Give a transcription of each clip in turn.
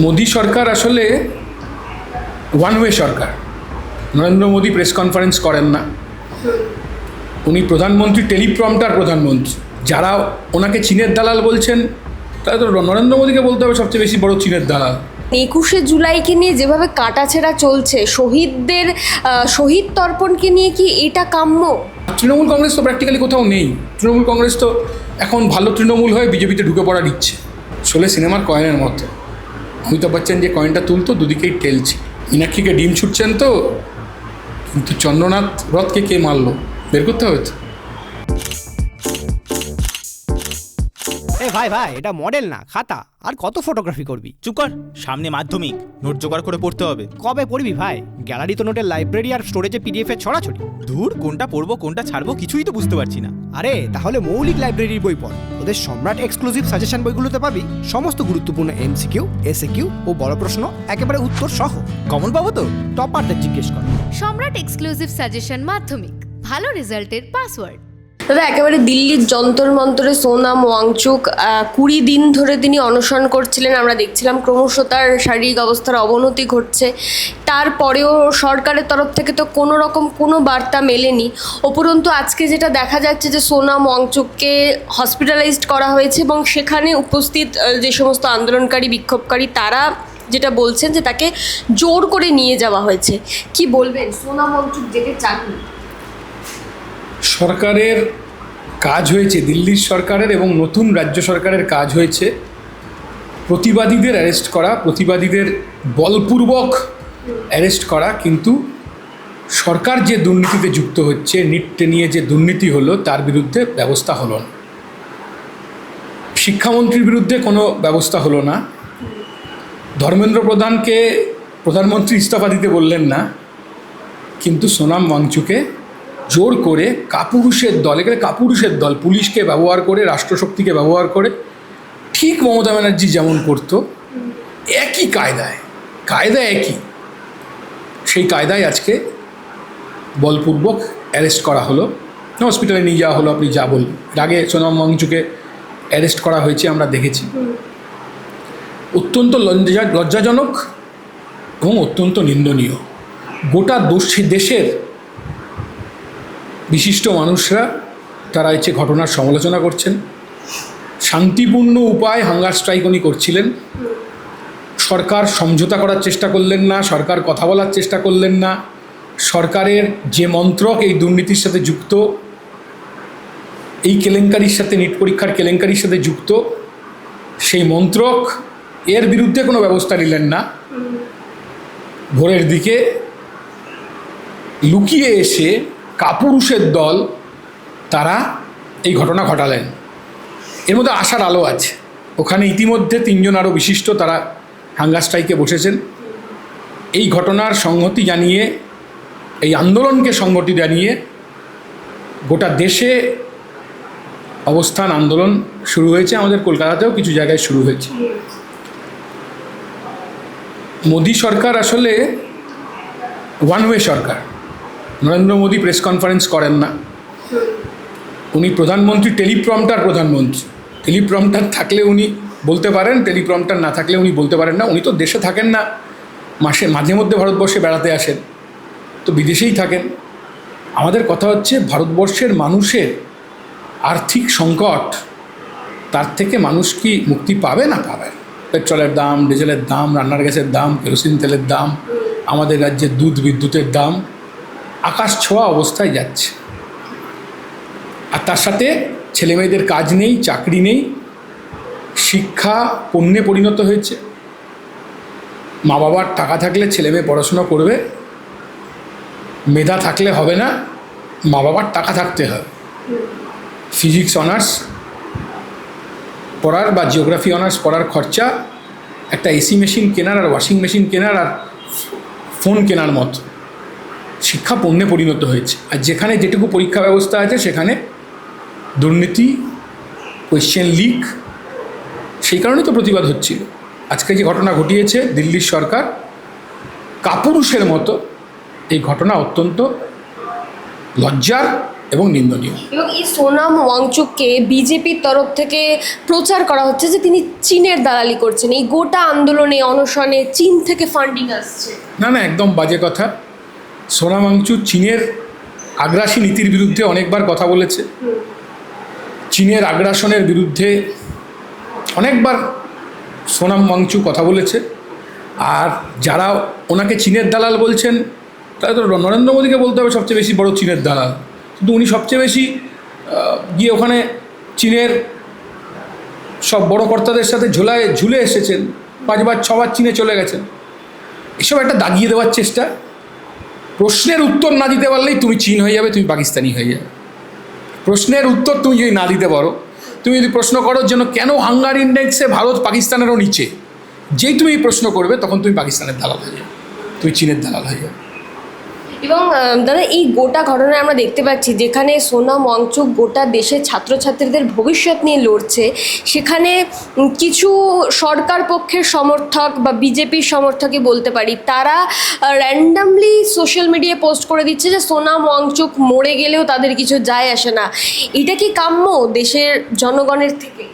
মোদি সরকার আসলে one way সরকার। Narendra Modi press conference করেন না, উনি প্রধানমন্ত্রী, টেলিপ্রম্পটার প্রধানমন্ত্রী। যারা ওনাকে চীনের দালাল বলছেন তাহলে তো নরেন্দ্র মোদীকে বলতে হবে সবচেয়ে বেশি বড় চীনের দালাল। 21শে জুলাইকে নিয়ে যেভাবে কাটাছেঁড়া চলছে, শহীদদের শহীদ তর্পণকে নিয়ে কি এটা কাম্য? তৃণমূল কংগ্রেস তো প্র্যাকটিক্যালি কোথাও নেই। তৃণমূল কংগ্রেস তো এখন ভালো তৃণমূল হয়ে বিজেপিতে ঢুকে পড়া দিচ্ছে। শোলে সিনেমার কয়েনের মতো অমিতাভ বচ্চন যে কয়েনটা তুলতো দুদিকেই টেলছে। মীনাক্ষীকে ডিম ছুটছেন তো, কিন্তু চন্দ্রনাথ রথকে কে মারলো বের করতে হবে তো। ভাই ভাই, এটা মডেল না খাতা। আর কত ফটোগ্রাফি করবি? চুপ কর, সামনে মাধ্যমিক, নোট জোগাড় করে পড়তে হবে। কবে পড়বি ভাই? গ্যালারি তো নোটের লাইব্রেরি আর স্টোরেজে পিডিএফ এর ছড়াছড়ি। ধুর, কোনটা পড়বো কোনটা ছাড়বো কিছুই তো বুঝতে পারছি না। আরে তাহলে মৌলিক লাইব্রেরির বই পড়। ওদের সম্রাট এক্সক্লুসিভ সাজেশন বইগুলোতে পাবি সমস্ত গুরুত্বপূর্ণ এমসিকিউ, এসএকিউ ও বড় প্রশ্ন একেবারে উত্তর সহ। কমন পাবো তো? টপারদের জিজ্ঞেস কর। সম্রাট এক্সক্লুসিভ সাজেশন মাধ্যমিক, ভালো রেজাল্টের পাসওয়ার্ড। দাদা, একেবারে দিল্লির যন্তর মন্তরে সোনাম ওয়াংচুক 20 দিন ধরে তিনি অনশন করছিলেন। আমরা দেখছিলাম ক্রমশ তার শারীরিক অবস্থার অবনতি ঘটছে। তারপরেও সরকারের তরফ থেকে তো কোনো রকম কোনো বার্তা মেলেনি। উপরন্তু আজকে যেটা দেখা যাচ্ছে যে সোনাম ওয়াংচুককে হসপিটালাইজড করা হয়েছে এবং সেখানে উপস্থিত যে সমস্ত আন্দোলনকারী বিক্ষোভকারী তারা যেটা বলছেন যে তাকে জোর করে নিয়ে যাওয়া হয়েছে। কি বলবেন? সোনাম ওয়াংচুক যেতে চাননি। সরকারের কাজ হয়েছে, দিল্লির সরকারের এবং নতুন রাজ্য সরকারের কাজ হয়েছে প্রতিবাদীদের অ্যারেস্ট করা, প্রতিবাদীদের বলপূর্বক অ্যারেস্ট করা। কিন্তু সরকার যে দুর্নীতিতে যুক্ত হচ্ছে, নিটকে নিয়ে যে দুর্নীতি হলো তার বিরুদ্ধে ব্যবস্থা হলো না। শিক্ষামন্ত্রীর বিরুদ্ধে কোনো ব্যবস্থা হলো না। ধর্মেন্দ্র প্রধানকে প্রধানমন্ত্রী ইস্তফা দিতে বললেন না, কিন্তু সোনাম ওয়াংচুকে জোর করে কাপুরুষের দল, এখানে কাপুরুষের দল, পুলিশকে ব্যবহার করে, রাষ্ট্রশক্তিকে ব্যবহার করে, ঠিক মমতা ব্যানার্জি যেমন করতো একই কায়দা একই, সেই কায়দায় আজকে বলপূর্বক অ্যারেস্ট করা হলো, হসপিটালে নিয়ে যাওয়া হলো। আপনি যা বলুন, এর আগে সোনাম ওয়াংচুকে অ্যারেস্ট করা হয়েছে আমরা দেখেছি। অত্যন্ত লজ্জাজনক এবং অত্যন্ত নিন্দনীয়। গোটা দেশের বিশিষ্ট মানুষরা তারা হচ্ছে ঘটনার সমালোচনা করছেন। শান্তিপূর্ণ উপায় হাঙ্গার স্ট্রাইক উনি করছিলেন। সরকার সমঝোতা করার চেষ্টা করলেন না, সরকার কথা বলার চেষ্টা করলেন না। সরকারের যে মন্ত্রক এই দুর্নীতির সাথে যুক্ত, এই কেলেঙ্কারির সাথে, নিট পরীক্ষার কেলেঙ্কারির সাথে যুক্ত, সেই মন্ত্রক এর বিরুদ্ধে কোনো ব্যবস্থা নিলেন না। ভোরের দিকে লুকিয়ে এসে কাপুরুষের দল তারা এই ঘটনা ঘটালেন। এর মধ্যে আশার আলো আছে। ওখানে ইতিমধ্যে 3 জন আরও বিশিষ্ট তারা হাঙ্গার স্ট্রাইকে বসেছেন। এই ঘটনার সংহতি জানিয়ে, এই আন্দোলনকে সংগতি জানিয়ে গোটা দেশে অবস্থান আন্দোলন শুরু হয়েছে। আমাদের কলকাতাতেও কিছু জায়গায় শুরু হয়েছে। মোদি সরকার আসলে ওয়ান ওয়ে সরকার। নরেন্দ্র মোদী প্রেস কনফারেন্স করেন না, উনি প্রধানমন্ত্রী, টেলিপ্রম্পটার প্রধানমন্ত্রী। টেলিপ্রম্পটার থাকলে উনি বলতে পারেন, টেলিপ্রম্পটার না থাকলে উনি বলতে পারেন না। উনি তো দেশে থাকেন না, মাঝে মধ্যে ভারতবর্ষে বেড়াতে আসেন, তো বিদেশেই থাকেন। আমাদের কথা হচ্ছে ভারতবর্ষের মানুষের আর্থিক সংকট, তার থেকে মানুষ কি মুক্তি পাবে না পাবে? পেট্রোলের দাম, ডিজেলের দাম, রান্নার গ্যাসের দাম, কেরোসিন তেলের দাম, আমাদের রাজ্যের দুধ, বিদ্যুতের দাম আকাশ ছোঁয়া অবস্থায় যাচ্ছে। আর তার সাথে ছেলেমেয়েদের কাজ নেই, চাকরি নেই, শিক্ষা পণ্যে পরিণত হয়েছে। মা বাবার টাকা থাকলে ছেলেমেয়ে পড়াশোনা করবে, মেধা থাকলে হবে না, মা বাবার টাকা থাকতে হবে। ফিজিক্স অনার্স পড়ার বা জিওগ্রাফি অনার্স পড়ার খরচা একটা এসি মেশিন কেনার আর ওয়াশিং মেশিন কেনার আর ফোন কেনার মতো। শিক্ষা পণ্যে পরিণত হয়েছে। আর যেখানে যেটুকু পরীক্ষা ব্যবস্থা আছে সেখানে দুর্নীতি, কোয়েশ্চেন লিক, সেই কারণেই তো প্রতিবাদ হচ্ছিল। আজকে যে ঘটনা ঘটিয়েছে দিল্লির সরকার কাপুরুষের মতো, এই ঘটনা অত্যন্ত লজ্জার এবং নিন্দনীয়। এবং এই সোনাম ওয়াংচুককে বিজেপির তরফ থেকে প্রচার করা হচ্ছে যে তিনি চীনের দালালি করছেন, এই গোটা আন্দোলনে অনশনে চীন থেকে ফান্ডিং আসছে। না না, একদম বাজে কথা। সোনাম ওয়াংচুক চীনের আগ্রাসী নীতির বিরুদ্ধে অনেকবার কথা বলেছে, চীনের আগ্রাসনের বিরুদ্ধে অনেকবার সোনাম ওয়াংচুক কথা বলেছে। আর যারা ওনাকে চীনের দালাল বলছেন তারা তো নরেন্দ্র মোদীকে বলতে হবে সবচেয়ে বেশি বড় চীনের দালাল, কিন্তু উনি সবচেয়ে বেশি গিয়ে ওখানে চীনের সব বড় কর্তাদের সাথে ঝুলে এসেছেন, 5 বার 6 বার চীনে চলে গেছেন। এসব একটা দাগিয়ে দেওয়ার চেষ্টা। প্রশ্নের উত্তর না দিতে পারলেই তুমি চীন হয়ে যাবে, তুমি পাকিস্তানি হয়ে যাবে। প্রশ্নের উত্তর তুমি যদি না দিতে পারো, তুমি যদি প্রশ্ন করো যেন কেন হাঙ্গার ইন্ডেক্সে ভারত পাকিস্তানেরও নিচে, যেই তুমি এই প্রশ্ন করবে তখন তুমি পাকিস্তানের দালাল হয়ে যাবে, তুমি চীনের দালাল হয়ে যাবে। এবং দাদা, এই গোটা ঘটনায় আমরা দেখতে পাচ্ছি যেখানে সোনাম ওয়াংচুক গোটা দেশের ছাত্রছাত্রীদের ভবিষ্যৎ নিয়ে লড়ছে, সেখানে কিছু সরকার পক্ষের সমর্থক বা বিজেপির সমর্থকই বলতে পারি, তারা র্যান্ডামলি সোশ্যাল মিডিয়ায় পোস্ট করে দিচ্ছে যে সোনাম ওয়াংচুক মরে গেলেও তাদের কিছু যায় আসে না। এটা কি কাম্য দেশের জনগণের থেকে?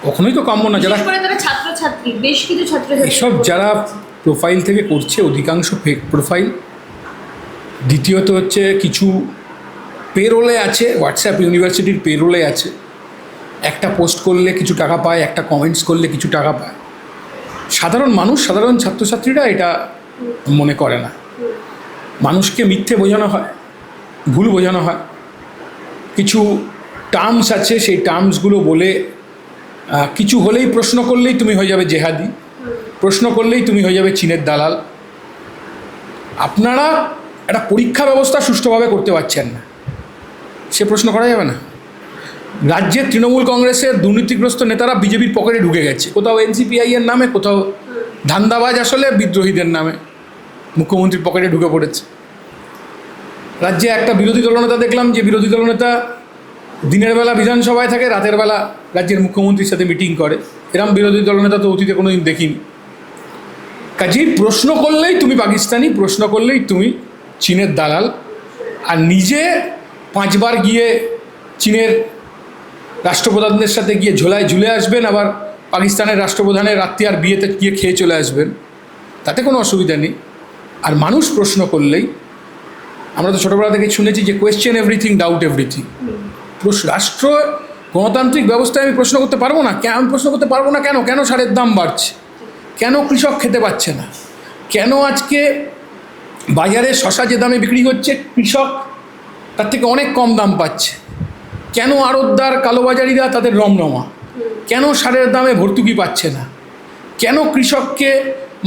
কখনোই তো কাম্য না। যারা বিশেষ করে তারা ছাত্রছাত্রী, বেশ কিছু ছাত্রছাত্রী, এসব যারা প্রোফাইল থেকে করছে অধিকাংশ ফেক প্রোফাইল। দ্বিতীয়ত হচ্ছে কিছু পেরোলে আছে, হোয়াটসঅ্যাপ ইউনিভার্সিটির পেরোলে আছে, একটা পোস্ট করলে কিছু টাকা পায়, একটা কমেন্টস করলে কিছু টাকা পায়। সাধারণ মানুষ, সাধারণ ছাত্রছাত্রীরা এটা মনে করে না। মানুষকে মিথ্যে বোঝানো হয়, ভুল বোঝানো হয়। কিছু টার্মস আছে, সেই টার্মসগুলো বলে কিছু হলেই প্রশ্ন করলেই তুমি হয়ে যাবে জেহাদি, প্রশ্ন করলেই তুমি হয়ে যাবে চীনের দালাল। আপনারা একটা পরীক্ষা ব্যবস্থা সুষ্ঠুভাবে করতে পারছেন না, সে প্রশ্ন করা যাবে না। রাজ্যের তৃণমূল কংগ্রেসের দুর্নীতিগ্রস্ত নেতারা বিজেপির পকেটে ঢুকে গেছে, কোথাও এনসিপিআই এর নামে, কোথাও ধান্দাবাজ আসলে বিদ্রোহীদের নামে মুখ্যমন্ত্রীর পকেটে ঢুকে পড়েছে। রাজ্যে একটা বিরোধী দলনেতা দেখলাম, যে বিরোধী দলনেতা দিনের বেলা বিধানসভায় থাকে, রাতের বেলা রাজ্যের মুখ্যমন্ত্রীর সাথে মিটিং করে। এরম বিরোধী দলনেতা তো অতীতে কোনোদিন দেখিনি। কাজেই প্রশ্ন করলেই তুমি পাকিস্তানি, প্রশ্ন করলেই তুমি চীনের দালাল। আর নিজে 5 বার গিয়ে চীনের রাষ্ট্রপ্রধানদের সাথে গিয়ে ঝুলে আসবেন, আবার পাকিস্তানের রাষ্ট্রপ্রধানের রাত্রি আর বিয়েতে গিয়ে খেয়ে চলে আসবেন, তাতে কোনো অসুবিধা নেই। আর মানুষ প্রশ্ন করলেই, আমরা তো ছোটোবেলা থেকে শুনেছি যে কোয়েশ্চেন এভরিথিং, ডাউট এভরিথিং। রাষ্ট্র গণতান্ত্রিক ব্যবস্থায় আমি প্রশ্ন করতে পারবো না? আমি প্রশ্ন করতে পারবো না কেন? কেন সারের দাম বাড়ছে? কেন কৃষক খেতে পাচ্ছে না? কেন আজকে বাজারে শশা যে দামে বিক্রি হচ্ছে, কৃষক তার থেকে অনেক কম দাম পাচ্ছে? কেন আড়তদার, কালোবাজারিরা তাদের রমরমা? কেন সারের দামে ভর্তুকি পাচ্ছে না? কেন কৃষককে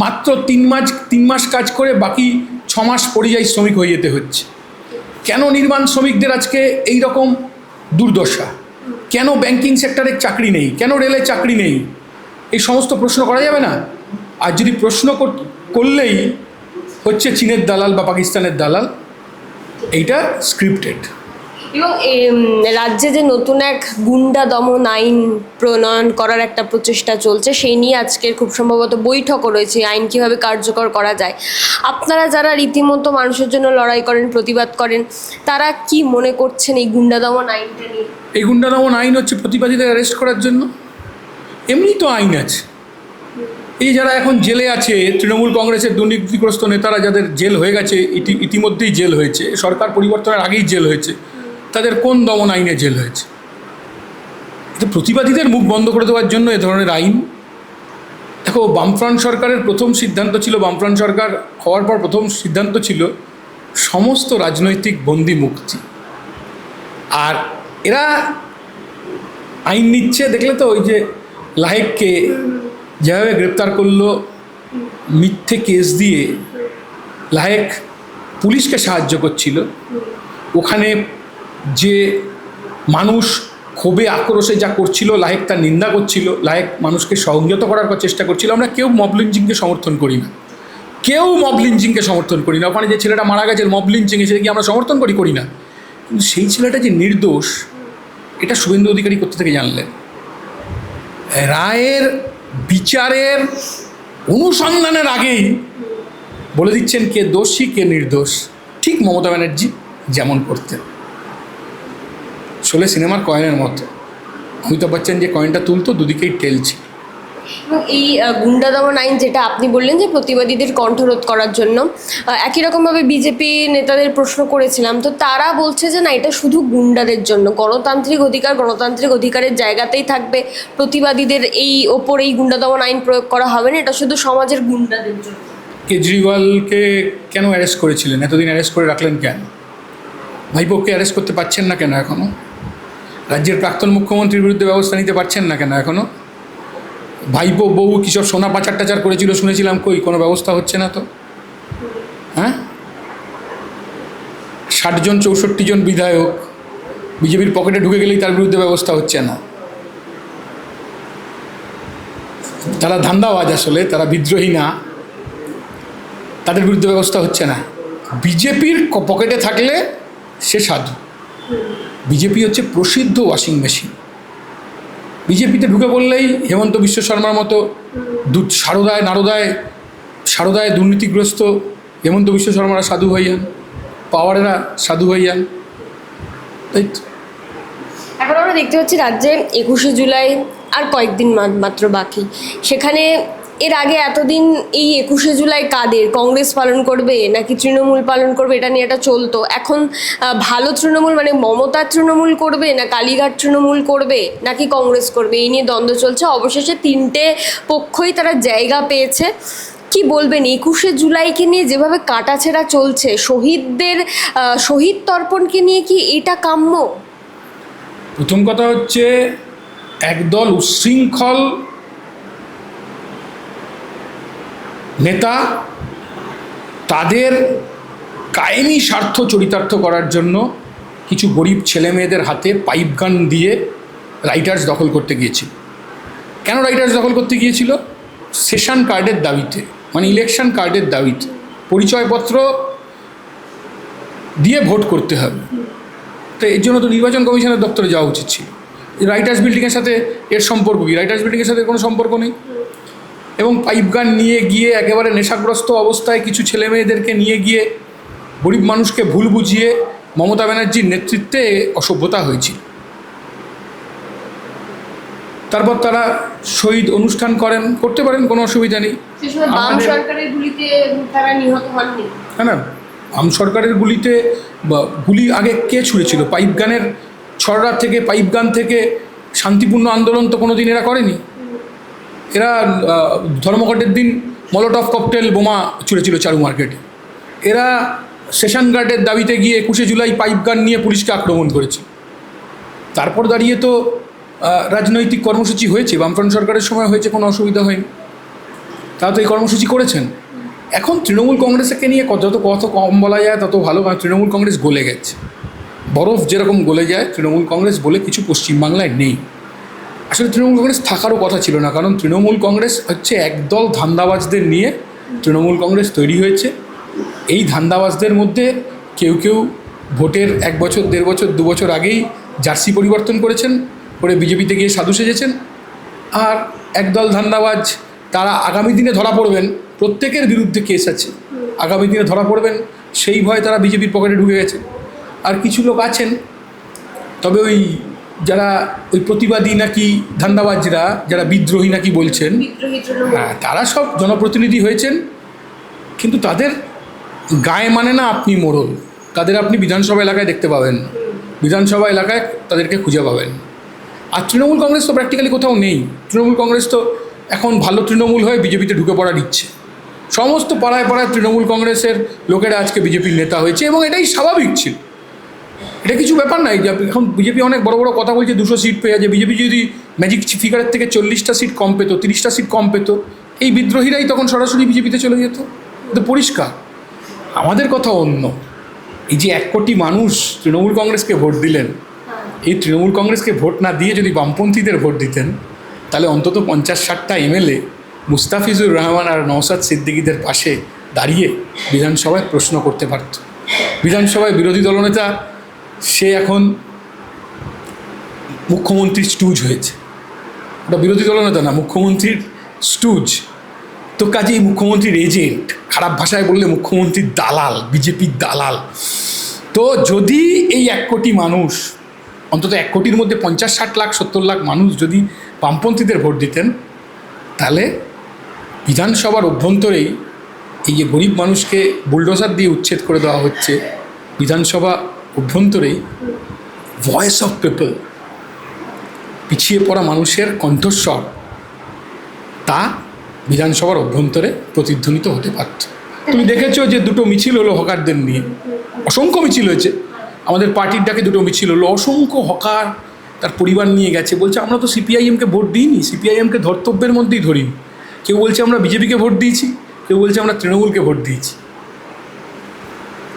মাত্র 3 মাস কাজ করে বাকি 6 মাস পরিযায়ী শ্রমিক হয়ে যেতে হচ্ছে? কেন নির্মাণ শ্রমিকদের আজকে এই রকম দুর্দশা? কেন ব্যাংকিং সেক্টরে চাকরি নেই? কেন রেলে চাকরি নেই? এই সমস্ত প্রশ্ন করা যাবে না? আর যদি প্রশ্ন করলেই হচ্ছে চীনের দালাল বা পাকিস্তানের দালাল, এইটা স্ক্রিপ্টেড। এবং রাজ্যে যে নতুন এক গুন্ডা দমন আইন প্রণয়ন করার একটা প্রচেষ্টা চলছে, সেই নিয়ে আজকের খুব সম্ভবত বৈঠকও রয়েছে, আইন কীভাবে কার্যকর করা যায়। আপনারা যারা রীতিমতো মানুষের জন্য লড়াই করেন, প্রতিবাদ করেন, তারা কি মনে করছেন এই গুন্ডা দমন আইনটা নিয়ে? এই গুন্ডা দমন আইন হচ্ছে প্রতিবাদীদের অ্যারেস্ট করার জন্য। এমনি তো আইন আছে। এই যারা এখন জেলে আছে, তৃণমূল কংগ্রেসের দুর্নীতিগ্রস্ত নেতারা যাদের জেল হয়ে গেছে, ইতিমধ্যেই জেল হয়েছে, সরকার পরিবর্তনের আগেই জেল হয়েছে, তাদের কোন দমন আইনে জেল হয়েছে? এটা প্রতিবাদীদের মুখ বন্ধ করে দেওয়ার জন্য এ ধরনের আইন। দেখো, বামফ্রন্ট সরকারের প্রথম সিদ্ধান্ত ছিল, বামফ্রন্ট সরকার হওয়ার পর প্রথম সিদ্ধান্ত ছিল সমস্ত রাজনৈতিক বন্দী মুক্তি। আর এরা আইন নিচ্ছে, দেখলে তো ওই যে লাহেককে যেভাবে গ্রেপ্তার করলো মিথ্যে কেস দিয়ে, লাহেক পুলিশকে সাহায্য করছিল, ওখানে যে মানুষ ক্ষোভে আক্রোশে যা করছিল, লাহেক তার নিন্দা করছিল, লাহেক মানুষকে সংযত করার চেষ্টা করছিল। আমরা কেউ মব লিঞ্চিংকে সমর্থন করি না, কেউ মব লিঞ্চিংকে সমর্থন করি না। ওখানে যে ছেলেটা মারা গেছে মব লিঞ্চিংয়ে, সেটা কি আমরা সমর্থন করি না? কিন্তু সেই ছেলেটা যে নির্দোষ, এটা শুভেন্দু অধিকারী কোথা থেকে জানলেন? রায়ের বিচারের অনুসন্ধানের আগেই বলে দিচ্ছেন কে দোষী কে নির্দোষ, ঠিক মমতা ব্যানার্জি যেমন করতেন। শোলে সিনেমার কয়েনের মতো। অমিতাভ বচ্চন যে কয়েনটা তুলতো দুদিকেই টেলছে। এবং এই গুন্ডা দমন আইন যেটা আপনি বললেন যে প্রতিবাদীদের কণ্ঠরোধ করার জন্য, একই রকমভাবে বিজেপি নেতাদের প্রশ্ন করেছিলাম, তো তারা বলছে যে না, এটা শুধু গুন্ডাদের জন্য, গণতান্ত্রিক অধিকারের জায়গাতেই থাকবে, প্রতিবাদীদের ওপর এই গুন্ডা দমন আইন প্রয়োগ করা হবে না, এটা শুধু সমাজের গুন্ডাদের জন্য। কেজরিওয়ালকে কেন অ্যারেস্ট করেছিলেন? এতদিন অ্যারেস্ট করে রাখলেন কেন? ভাইপোকে অ্যারেস্ট করতে পারছেন না কেন এখনও? রাজ্যের প্রাক্তন মুখ্যমন্ত্রীর বিরুদ্ধে ব্যবস্থা নিতে পারছেন না কেন এখনও? ভাইপো বউ কিসব সোনা পাচার টাচার করেছিল শুনেছিলাম, কই কোনো ব্যবস্থা হচ্ছে না তো? হ্যাঁ, 60 জন 64 জন বিধায়ক বিজেপির পকেটে ঢুকে গেলেই তার বিরুদ্ধে ব্যবস্থা হচ্ছে না। তারা ধান্দাবাজ, আসলে তারা বিদ্রোহী না, তাদের বিরুদ্ধে ব্যবস্থা হচ্ছে না। বিজেপির পকেটে থাকলে সে সাধু। বিজেপি হচ্ছে প্রসিদ্ধ ওয়াশিং মেশিন। বিজেপিতে ঢুকে পড়লেই হেমন্ত বিশ্ব শর্মার মতো সারদায় দুর্নীতিগ্রস্ত হেমন্ত বিশ্ব শর্মারা সাধু হয়ে যান, পাওয়ারেরা সাধু হয়ে যান, তাই তো? এখন আমরা দেখতে পাচ্ছি রাজ্যে 21শে জুলাই আর কয়েকদিন মাত্র বাকি। সেখানে এর আগে এতদিন এই 21শে জুলাই কাদের, কংগ্রেস পালন করবে নাকি তৃণমূল পালন করবে, এটা নিয়ে এটা চলতো। এখন ভালো তৃণমূল মানে মমতার তৃণমূল করবে না কালীঘাট তৃণমূল করবে নাকি কংগ্রেস করবে, এই নিয়ে দ্বন্দ্ব চলছে। অবশেষে 3টে পক্ষই তারা জায়গা পেয়েছে। কি বলবেন 21শে জুলাইকে নিয়ে যেভাবে কাটাছেঁড়া চলছে, শহীদ তর্পণকে নিয়ে কি এটা কাম্য? প্রথম কথা হচ্ছে, একদল উচ্ছৃঙ্খল নেতা তাদের কায়েমি স্বার্থ চরিতার্থ করার জন্য কিছু গরিব ছেলে মেয়েদের হাতে পাইপ গান দিয়ে রাইটার্স দখল করতে গিয়েছিল। কেন রাইটার্স দখল করতে গিয়েছিল? সেশন কার্ডের দাবিতে, মানে ইলেকশন কার্ডের দাবিতে, পরিচয়পত্র দিয়ে ভোট করতে হবে। তো এর জন্য তো নির্বাচন কমিশনের দপ্তরে যাওয়া উচিত ছিল। রাইটার্স বিল্ডিংয়ের সাথে এর সম্পর্ক কী? রাইটার্স বিল্ডিংয়ের সাথে কোনো সম্পর্ক নেই। এবং পাইপ গান নিয়ে গিয়ে একেবারে নেশাগ্রস্ত অবস্থায় কিছু ছেলে মেয়েদেরকে নিয়ে গিয়ে গরিব মানুষকে ভুল বুঝিয়ে মমতা ব্যানার্জির নেতৃত্বে অসভ্যতা হয়েছিল। তারপর তারা শহীদ অনুষ্ঠান করতে পারেন, কোনো অসুবিধা নেই। বাম সরকারের গুলিতে তারা নিহত হননি। হ্যাঁ না, বাম সরকারের গুলিতে গুলি আগে কে ছুঁড়েছিল? পাইপ গানের ছড়রা থেকে, পাইপ গান থেকে শান্তিপূর্ণ আন্দোলন তো কোনো দিন এরা করেনি। এরা ধর্মঘটের দিন মলোটফ ককটেল বোমা ছুঁড়েছিল চারু মার্কেটে। এরা সেশন গার্ডের দাবিতে গিয়ে 21শে জুলাই পাইপ গান নিয়ে পুলিশকে আক্রমণ করেছে। তারপর দাঁড়িয়ে তো রাজনৈতিক কর্মসূচি হয়েছে, বামফ্রন্ট সরকারের সময় হয়েছে, কোনো অসুবিধা হয়নি। তারা তো এই কর্মসূচি করেছেন। এখন তৃণমূল কংগ্রেসকে নিয়ে যত কম বলা যায় তত ভালো, কারণ তৃণমূল কংগ্রেস গলে গেছে। বরফ যেরকম গলে যায়, তৃণমূল কংগ্রেস বলে কিছু পশ্চিমবাংলায় নেই। আসলে তৃণমূল কংগ্রেস থাকারও কথা ছিল না, কারণ তৃণমূল কংগ্রেস হচ্ছে একদল ধান্দাবাজদের নিয়ে তৃণমূল কংগ্রেস তৈরি হয়েছে। এই ধান্দাবাজদের মধ্যে কেউ কেউ ভোটের 1 বছর 1.5 বছর 2 বছর আগেই জার্সি পরিবর্তন করেছেন, করে বিজেপিতে গিয়ে সাধু সেজেছেন। আর একদল ধান্দাবাজ তারা আগামী দিনে ধরা পড়বেন, প্রত্যেকের বিরুদ্ধে কেস আছে, আগামী দিনে ধরা পড়বেন সেই ভয়ে তারা বিজেপির পকেটে ঢুকে গেছে। আর কিছু লোক আছেন, তবে যারা প্রতিবাদী নাকি ধান্দাবাজরা, যারা বিদ্রোহী নাকি বলছেন, হ্যাঁ, তারা সব জনপ্রতিনিধি হয়েছেন, কিন্তু তাদের গায়ে মানে না আপনি মোড়ল, তাদের আপনি বিধানসভা এলাকায় দেখতে পাবেন, বিধানসভা এলাকায় তাদেরকে খুঁজে পাবেন। আর তৃণমূল কংগ্রেস তো প্র্যাকটিক্যালি কোথাও নেই। তৃণমূল কংগ্রেস তো এখন ভালো তৃণমূল হয়ে বিজেপিতে ঢুকে পড়ার ইচ্ছে। সমস্ত পাড়ায় পাড়ায় তৃণমূল কংগ্রেসের লোকেরা আজকে বিজেপির নেতা হয়েছে, এবং এটাই স্বাভাবিক ছিল। এটা কিছু ব্যাপার নাই যে এখন বিজেপি অনেক বড় বড় কথা বলছে 200 সিট পেয়ে, যে বিজেপি যদি ম্যাজিক ফিগারের থেকে 40টা সিট কম পেত, 30টা সিট কম পেত, এই বিদ্রোহীরাই তখন সরাসরি বিজেপিতে চলে যেত। এটা পরিষ্কার। আমাদের কথা অন্য। এই যে 1 কোটি মানুষ তৃণমূল কংগ্রেসকে ভোট দিলেন, এই তৃণমূল কংগ্রেসকে ভোট না দিয়ে যদি বামপন্থীদের ভোট দিতেন, তাহলে অন্তত 50-60টা এমএলএ মুস্তাফিজুর রহমান আর নওশাদ সিদ্দিকীদের পাশে দাঁড়িয়ে বিধানসভায় প্রশ্ন করতে পারত। বিধানসভায় বিরোধী দলনেতা সে এখন মুখ্যমন্ত্রীর স্টুজ হয়েছে। ওটা বিরোধী দলনেতা না, মুখ্যমন্ত্রীর স্টুজ। তো কাজেই মুখ্যমন্ত্রীর এজেন্ট, খারাপ ভাষায় বললে মুখ্যমন্ত্রীর দালাল, বিজেপির দালাল। তো যদি এই 1 কোটি মানুষ অন্তত 1 কোটির মধ্যে 50-60 লাখ 70 লাখ মানুষ যদি বামপন্থীদের ভোট দিতেন, তাহলে বিধানসভার অভ্যন্তরেই এই যে গরিব মানুষকে বুলডোজার দিয়ে উচ্ছেদ করে দেওয়া হচ্ছে, বিধানসভা অভ্যন্তরেই ভয়েস অফ পিপল, পিছিয়ে পড়া মানুষের কণ্ঠস্বর, তা বিধানসভার অভ্যন্তরে প্রতিধ্বনিত হতে পারত। তুমি দেখেছো যে 2টো মিছিল হলো হকারদের নিয়ে, অসংখ্য মিছিল হয়েছে, আমাদের পার্টির ডাকে 2টো মিছিল হলো, অসংখ্য হকার তার পরিবার নিয়ে গেছে, বলছে আমরা তো সিপিআইএমকে ভোট দিইনি, সিপিআইএমকে ধর্তব্যের মধ্যেই ধরিনি। কেউ বলছে আমরা বিজেপিকে ভোট দিয়েছি, কেউ বলছে আমরা তৃণমূলকে ভোট দিয়েছি,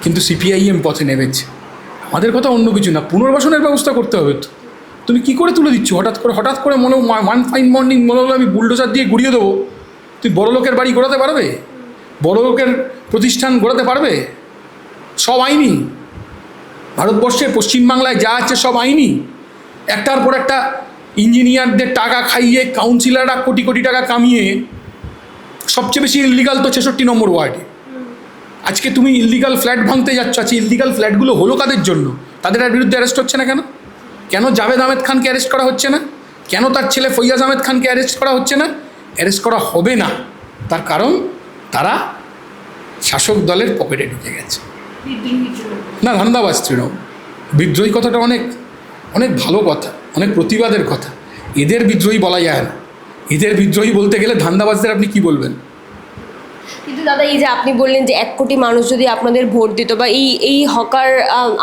কিন্তু সিপিআইএম পথে নেমেছে। আমাদের কথা অন্য কিছু না, পুনর্বাসনের ব্যবস্থা করতে হবে। তো তুমি কী করে তুলে দিচ্ছ হঠাৎ করে মনে ওয়ান ফাইন মর্নিং মনে হলো আমি বুলডোজার দিয়ে গুড়িয়ে দেবো। তুই বড় লোকের বাড়ি গড়াতে পারবে? বড় লোকের প্রতিষ্ঠান গড়াতে পারবে? সব আইনি। ভারতবর্ষে পশ্চিমবাংলায় যা আছে সব আইনি। একটার পর একটা ইঞ্জিনিয়ারদের টাকা খাইয়ে কাউন্সিলররা কোটি কোটি টাকা কামিয়ে, সবচেয়ে বেশি ইললিগাল তো 66 নম্বর ওয়ার্ডে। আজকে তুমি ইললিগাল ফ্ল্যাট ভাঙতে যাচ্ছ, আজকে ইললিগাল ফ্ল্যাটগুলো হলো কাদের জন্য? তাদের বিরুদ্ধে অ্যারেস্ট হচ্ছে না কেন? কেন জাভেদ আহমেদ খানকে অ্যারেস্ট করা হচ্ছে না? কেন তার ছেলে ফৈয়াজ আহমেদ খানকে অ্যারেস্ট করা হচ্ছে না? অ্যারেস্ট করা হবে না, তার কারণ তারা শাসক দলের পকেটে ঢুকে গেছে। না, ধান্দাবাজ তৃণমূল। বিদ্রোহী কথাটা অনেক অনেক ভালো কথা, অনেক প্রতিবাদের কথা। এদের বিদ্রোহী বলা যায় না। এদের বিদ্রোহী বলতে গেলে ধান্দাবাজদের আপনি কি বলবেন? কিন্তু দাদা, এই যে আপনি বললেন যে 1 কোটি মানুষ যদি আপনাদের ভোট দিত, বা এই হকার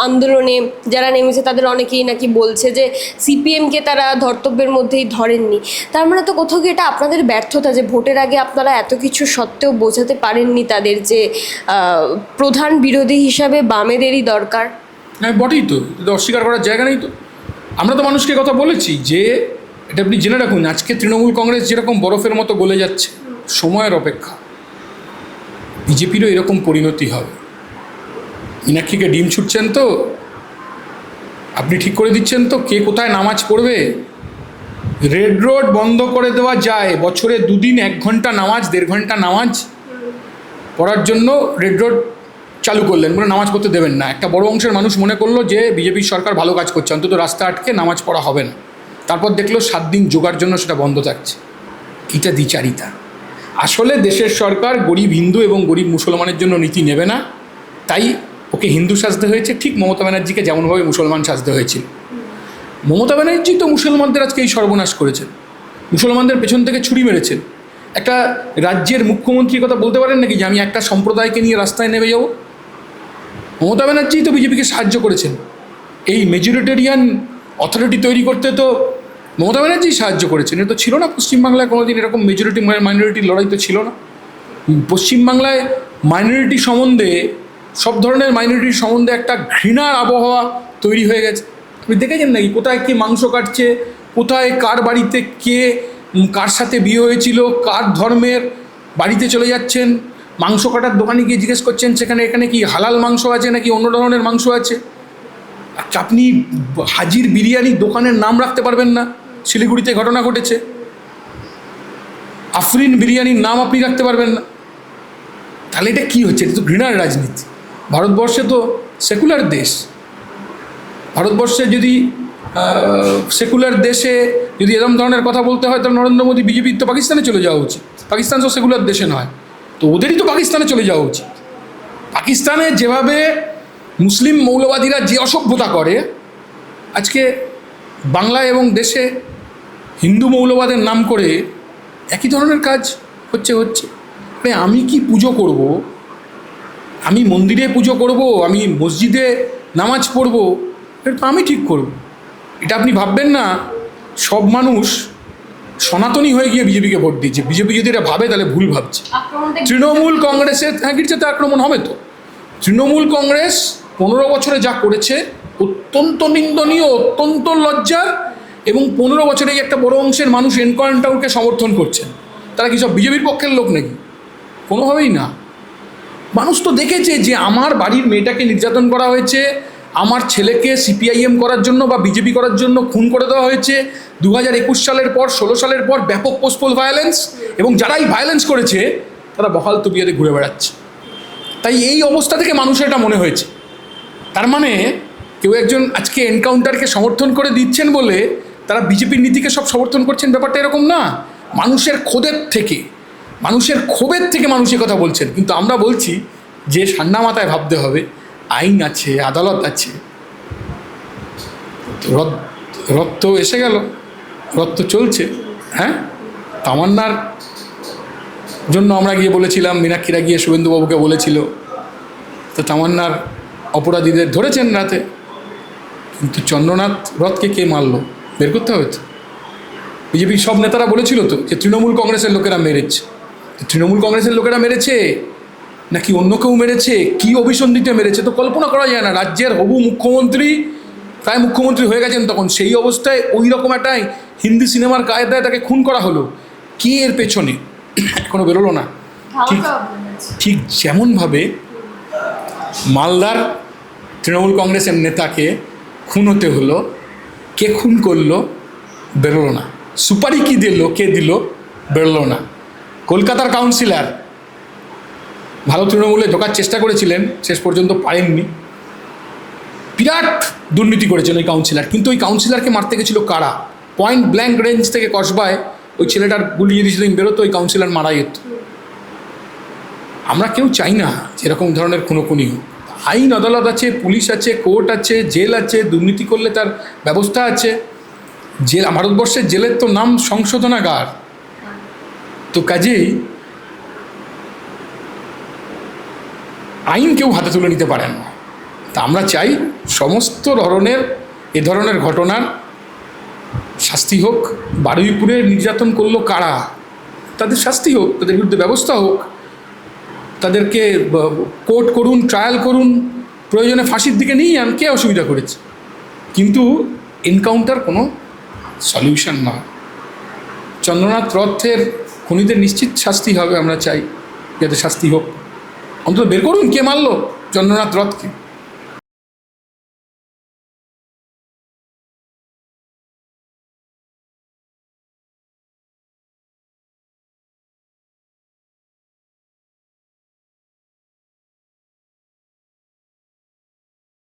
আন্দোলনে যারা নেমেছে তাদের অনেকেই নাকি বলছে যে সিপিএমকে তারা ধর্তব্যের মধ্যেই ধরেননি। তার মানে তো কোথাও গিয়ে এটা আপনাদের ব্যর্থতা যে ভোটের আগে আপনারা এত কিছু সত্ত্বেও বোঝাতে পারেননি তাদের যে প্রধান বিরোধী হিসাবে বামেদেরই দরকার। হ্যাঁ, বটেই তো, এটা অস্বীকার করার জায়গা নেই তো। আমরা তো মানুষকে কথা বলেছি যে এটা আপনি জেনে রাখুন, আজকে তৃণমূল কংগ্রেস যেরকম বরফের মতো গলে যাচ্ছে, সময়ের অপেক্ষা, বিজেপিরও এরকম পরিণতি হবে। মীনাক্ষীকে ডিম ছুটছেন তো, আপনি ঠিক করে দিচ্ছেন তো কে কোথায় নামাজ পড়বে। রেড রোড বন্ধ করে দেওয়া যায়, বছরে 2 দিন 1 ঘন্টা নামাজ, 1.5 ঘন্টা নামাজ পড়ার জন্য রেড রোড চালু করলেন, বলে নামাজ পড়তে দেবেন না। একটা বড় অংশের মানুষ মনে করলো যে বিজেপির সরকার ভালো কাজ করছে, অন্তত রাস্তা আটকে নামাজ পড়া হবে না। তারপর দেখলো 7 দিন যোগার জন্য সেটা বন্ধ থাকছে। এটা দ্বিচারিতা। আসলে দেশের সরকার গরিব হিন্দু এবং গরিব মুসলমানের জন্য নীতি নেবে না, তাই ওকে হিন্দু সাজতে হয়েছে, ঠিক মমতা ব্যানার্জিকে যেমনভাবে মুসলমান সাজতে হয়েছিল। মমতা ব্যানার্জি তো মুসলমানদের আজকে এই সর্বনাশ করেছেন, মুসলমানদের পেছন থেকে ছুরি মেরেছেন। একটা রাজ্যের মুখ্যমন্ত্রীর কথা বলতে পারেন নাকি যে আমি একটা সম্প্রদায়কে নিয়ে রাস্তায় নেমে যাব? মমতা ব্যানার্জি তো বিজেপিকে সাহায্য করেছেন। এই মেজরিটেরিয়ান অথরিটি তৈরি করতে তো মমতা ব্যানার্জি সাহায্য করেছেন। এটা তো ছিল না পশ্চিমবাংলায় কোনোদিন, এরকম মেজরিটি মাইনরিটির লড়াই তো ছিল না পশ্চিমবাংলায়। মাইনরিটি সম্বন্ধে, সব ধরনের মাইনরিটির সম্বন্ধে একটা ঘৃণার আবহাওয়া তৈরি হয়ে গেছে। আপনি দেখেছেন নাকি কোথায় কে মাংস কাটছে, কোথায় কার বাড়িতে কে কার সাথে বিয়ে হয়েছিল, কার ধর্মের বাড়িতে চলে যাচ্ছেন, মাংস কাটার দোকানে গিয়ে জিজ্ঞেস করছেন সেখানে এখানে কি হালাল মাংস আছে নাকি অন্য ধরনের মাংস আছে। আপনি হাজির বিরিয়ানির দোকানের নাম রাখতে পারবেন না, শিলিগুড়িতে ঘটনা ঘটেছে। আফরিন বিরিয়ানির নাম আপনি রাখতে পারবেন না। তাহলে এটা কী হচ্ছে? এটা তো ঘৃণার রাজনীতি। ভারতবর্ষে তো সেকুলার দেশ। ভারতবর্ষে যদি সেকুলার দেশে যদি এরকম ধরনের কথা বলতে হয়, তাহলে নরেন্দ্র মোদী বিজেপির তো পাকিস্তানে চলে যাওয়া উচিত। পাকিস্তান তো সেকুলার দেশে নয়, তো ওদেরই তো পাকিস্তানে চলে যাওয়া উচিত। পাকিস্তানে যেভাবে মুসলিম মৌলবাদীরা যে অসভ্যতা করে, আজকে বাংলা এবং দেশে হিন্দু মৌলবাদের নাম করে একই ধরনের কাজ হচ্ছে। আমি কি পুজো করব? আমি মন্দিরে পুজো করব, আমি মসজিদে নামাজ পড়ব, এটা তো আমি ঠিক করব। এটা আপনি ভাববেন না সব মানুষ সনাতনী হয়ে গিয়ে বিজেপিকে ভোট দিচ্ছে। বিজেপি যদি এটা ভাবে তাহলে ভুল ভাবছে। তৃণমূল কংগ্রেসের গির্জাতে আক্রমণ হবে তো। তৃণমূল কংগ্রেস 15 বছরে যা করেছে অত্যন্ত নিন্দনীয়, অত্যন্ত লজ্জার, এবং 15 বছরেই একটা বড় অংশের মানুষ এনকাউন্টারকে সমর্থন করছেন। তারা কি সব বিজেপির পক্ষের লোক নাকি? কোনোভাবেই না। মানুষ তো দেখেছে যে আমার বাড়ির মেয়েটাকে নির্যাতন করা হয়েছে, আমার ছেলেকে সিপিআইএম করার জন্য বা বিজেপি করার জন্য খুন করে দেওয়া হয়েছে। 2021 সালের পর 16 সালের পর ব্যাপক পোস্টপোল ভায়োলেন্স, এবং যারাই ভায়োলেন্স করেছে তারা বহাল তবিয়াতে ঘুরে বেড়াচ্ছে। তাই এই অবস্থা থেকে মানুষের এটা মনে হয়েছে। তার মানে কেউ একজন আজকে এনকাউন্টারকে সমর্থন করে দিচ্ছেন বলে তারা বিজেপির নীতিকে সব সমর্থন করছেন, ব্যাপারটা এরকম না। মানুষের ক্ষোভের থেকে মানুষ এ কথা বলছেন, কিন্তু আমরা বলছি যে ঠান্ডা মাথায় ভাবতে হবে, আইন আছে, আদালত আছে। রক্ত এসে গেল, রক্ত চলছে। হ্যাঁ, তামান্নার জন্য আমরা গিয়ে বলেছিলাম, মীনাক্ষীরা গিয়ে শুভেন্দুবাবুকে বলেছিল, তো তামান্নার অপরাধীদের ধরেছেন রাতে, কিন্তু চন্দ্রনাথ রথকে কে মারলো বের করতে হবে তো। বিজেপির সব নেতারা বলেছিল তো যে তৃণমূল কংগ্রেসের লোকেরা মেরেছে। তৃণমূল কংগ্রেসের লোকেরা মেরেছে নাকি অন্য কেউ মেরেছে, কী অভিসন্ধিতে মেরেছে তো কল্পনা করা যায় না। রাজ্যের হবু মুখ্যমন্ত্রী, প্রায় মুখ্যমন্ত্রী হয়ে গেছেন তখন, সেই অবস্থায় ওই রকম একটা হিন্দি সিনেমার কায়দায় তাকে খুন করা হলো। কে এর পেছনে এখনো বেরোলো না। ঠিক যেমনভাবে মালদার তৃণমূল কংগ্রেসের নেতাকে খুন হতে হলো, কে খুন করলো বেরোলো না। সুপারি কী দিল, কে দিল বেরোলো না। কলকাতার কাউন্সিলর ভালো তৃণমূলে ঢোকার চেষ্টা করেছিলেন, শেষ পর্যন্ত পারেননি। বিরাট দুর্নীতি করেছিল ওই কাউন্সিলর, কিন্তু ওই কাউন্সিলরকে মারতে গেছিল কারা? পয়েন্ট ব্ল্যাঙ্ক রেঞ্জ থেকে কসবায় ওই ছেলেটার গুলি যদি সেদিন বেরোতো ওই কাউন্সিলর মারা যেত। আমরা কেউ চাই না যেরকম ধরনের খুনোখুনি হোক। আইন আদালত আছে, পুলিশ আছে, কোর্ট আছে, জেল আছে, দুর্নীতি করলে তার ব্যবস্থা আছে। জেল, ভারতবর্ষের জেলের তো নাম সংশোধনাগার। তো কাজেই আইন কেউ হাতে তুলে নিতে পারেন না। তা আমরা চাই সমস্ত এ ধরনের ঘটনার শাস্তি হোক। বারুইপুরে নির্যাতন করলো কারা, তাদের শাস্তি হোক, তাদের বিরুদ্ধে ব্যবস্থা হোক, তাদেরকে কোর্ট করুন, ট্রায়াল করুন, প্রয়োজনে ফাঁসির দিকে নিয়ে যান, কে অসুবিধা করেছে। কিন্তু এনকাউন্টার কোনো সলিউশন না। চন্দ্রনাথ রথের খুনিদের নিশ্চিত শাস্তি হবে, আমরা চাই যাতে শাস্তি হোক। অন্তত বের করুন কে মারলো চন্দ্রনাথ রথকে।